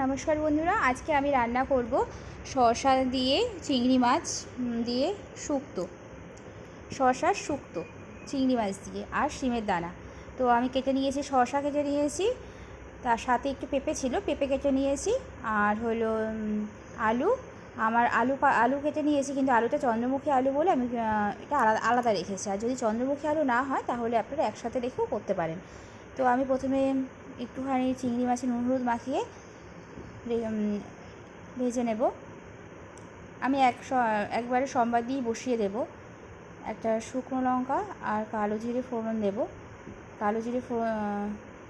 নমস্কার বন্ধুরা, আজকে আমি রান্না করব শসা দিয়ে চিংড়ি মাছ দিয়ে শুক্তো। শসার শুক্তো চিংড়ি মাছ দিয়ে আর শিমের দানা। তো আমি কেটে নিয়েছি, শসা কেটে নিয়েছি, তার সাথে একটু পেঁপে ছিল, পেঁপে কেটে নিয়েছি, আর হলো আলু। আমার আলু কেটে নিয়েছি, কিন্তু আলুটা চন্দ্রমুখী আলু বলে আমি এটা আলাদা রেখেছি। আর যদি চন্দ্রমুখী আলু না হয় তাহলে আপনারা একসাথে রেখেও করতে পারেন। তো আমি প্রথমে একটুখানি চিংড়ি মাছে নুন হলুদ মাখিয়ে ভেজে নেব। আমি একবারে সম্বাদ দিয়ে বসিয়ে দেব। একটা শুকনো লঙ্কা আর কালো জিরে ফোড়ন দেব। কালো জিরে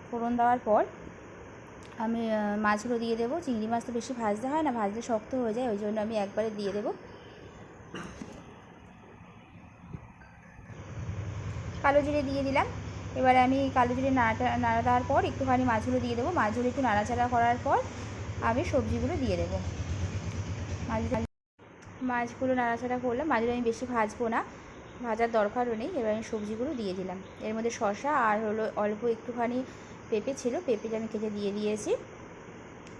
ফোড়ন দেওয়ার পর আমি মাছগুলো দিয়ে দেবো। চিংড়ি মাছ তো বেশি ভাজতে হয় না, ভাজলে শক্ত হয়ে যায়, ওই জন্য আমি একবারে দিয়ে দেবো। কালো জিরে দিয়ে দিলাম। এবারে আমি কালো জিরে নাড়া দেওয়ার পর একটুখানি মাছগুলো দিয়ে দেবো। মাছগুলো একটু নাড়াচাড়া করার পর আমি সবজিগুলো দিয়ে দেবো। মাছগুলো নাড়াচাড়া করলাম। মাছগুলো আমি বেশি ভাজবো না, ভাজার দরকারও নেই। এবার আমি সবজিগুলো দিয়ে দিলাম। এর মধ্যে শসা আর হলো অল্প একটুখানি পেঁপে ছিল, পেঁপেটা আমি কেটে দিয়ে দিয়েছি।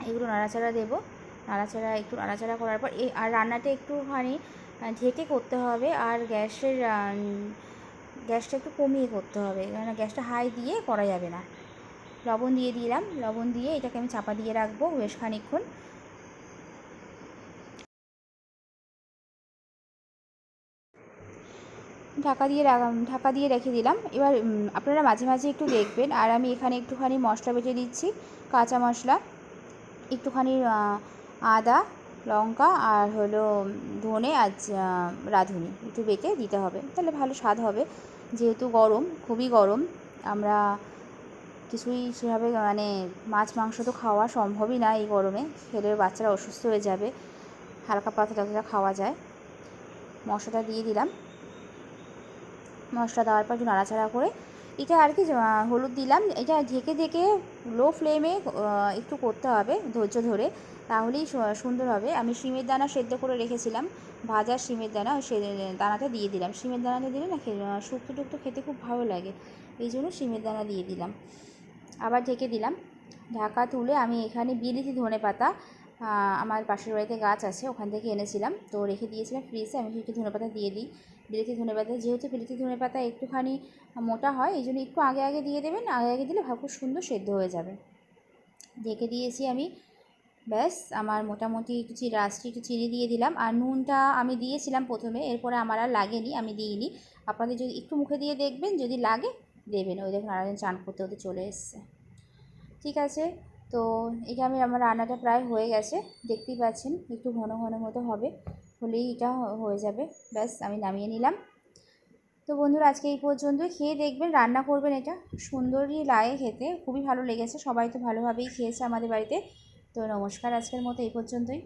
এগুলো নাড়াচাড়া দেবো। একটু নাড়াচাড়া করার পর আর রান্নাটা একটুখানি ঢেকে করতে হবে। আর গ্যাসটা একটু কমিয়ে করতে হবে, কেননা গ্যাসটা হাই দিয়ে করা যাবে না। লবণ দিয়ে দিলাম। লবণ দিয়ে এটাকে আমি চাপা দিয়ে রাখবো বেশ খানিকক্ষণ। ঢাকা দিয়ে রেখে দিলাম। এবার আপনারা মাঝে মাঝে একটু দেখবেন। আর আমি এখানে একটুখানি মশলা বেটে দিচ্ছি, কাঁচা মশলা, একটুখানি আদা, লঙ্কা আর হলো ধনে আর রাঁধুনি একটু বেটে দিতে হবে, তাহলে ভালো স্বাদ হবে। যেহেতু গরম, খুবই গরম, আমরা কিছুই সেভাবে মাছ মাংস তো খাওয়া সম্ভবই না এই গরমে, খেলে বাচ্চারা অসুস্থ হয়ে যাবে। হালকা পাতলা যতটা খাওয়া যায়। মশলাটা দিয়ে দিলাম। মশলা দেওয়ার পর একটু নাড়াচাড়া করে এটা আর কি হলুদ দিলাম। এটা ঢেকে লো ফ্লেমে একটু করতে হবে, ধৈর্য ধরে, তাহলেই সুন্দর হবে। আমি শিমের দানা সেদ্ধ করে রেখেছিলাম, ভাজা শিমের দানা, সে দানাটা দিয়ে দিলাম। শিমের দানাটা দিলে না শুক্তো টুক্তো খেতে খুব ভালো লাগে, এই জন্য শিমের দানা দিয়ে দিলাম। আবার ঢেকে দিলাম। ঢাকা তুলে আমি এখানে বিলিতি ধনেপাতা, আমার পাশের বাড়িতে গাছ আছে, ওখান থেকে এনেছিলাম, তো রেখে দিয়েছিলাম ফ্রিজে। আমি একটু ধনেপাতা দিয়ে দিই। বিলিতি ধনেপাতা, যেহেতু বিলিতি ধনেপাতা একটুখানি মোটা হয়, এই জন্য একটু আগে দিয়ে দেবেন। আগে দিলে খুব সুন্দর সেদ্ধ হয়ে যাবে। ঢেকে দিয়েছি আমি। ব্যাস, আমার মোটামুটি একটু চিনি দিয়ে দিলাম। আর নুনটা আমি দিয়েছিলাম প্রথমে, এরপরে আমার আর লাগেনি, আমি দিইনি। আপনাদের যদি একটু মুখে দিয়ে দেখবেন, যদি লাগে দেবেন। ওই দেখুন আরেকজন চান করতে চলে এসছে। ঠিক আছে, তো এটা আমার রান্নাটা প্রায় হয়ে গেছে, দেখতেই পাচ্ছেন। একটু ঘন ঘন মতো হবে, হলেই এটা হয়ে যাবে। ব্যাস, আমি নামিয়ে নিলাম। তো বন্ধুরা, আজকে এই পর্যন্তই। খেয়ে দেখবেন, রান্না করবেন, এটা সুন্দরই লাগে খেতে, খুবই ভালো লেগেছে। সবাই তো ভালোভাবেই খেয়েছে আমাদের বাড়িতে। তো নমস্কার, আজকের মতো এই পর্যন্তই।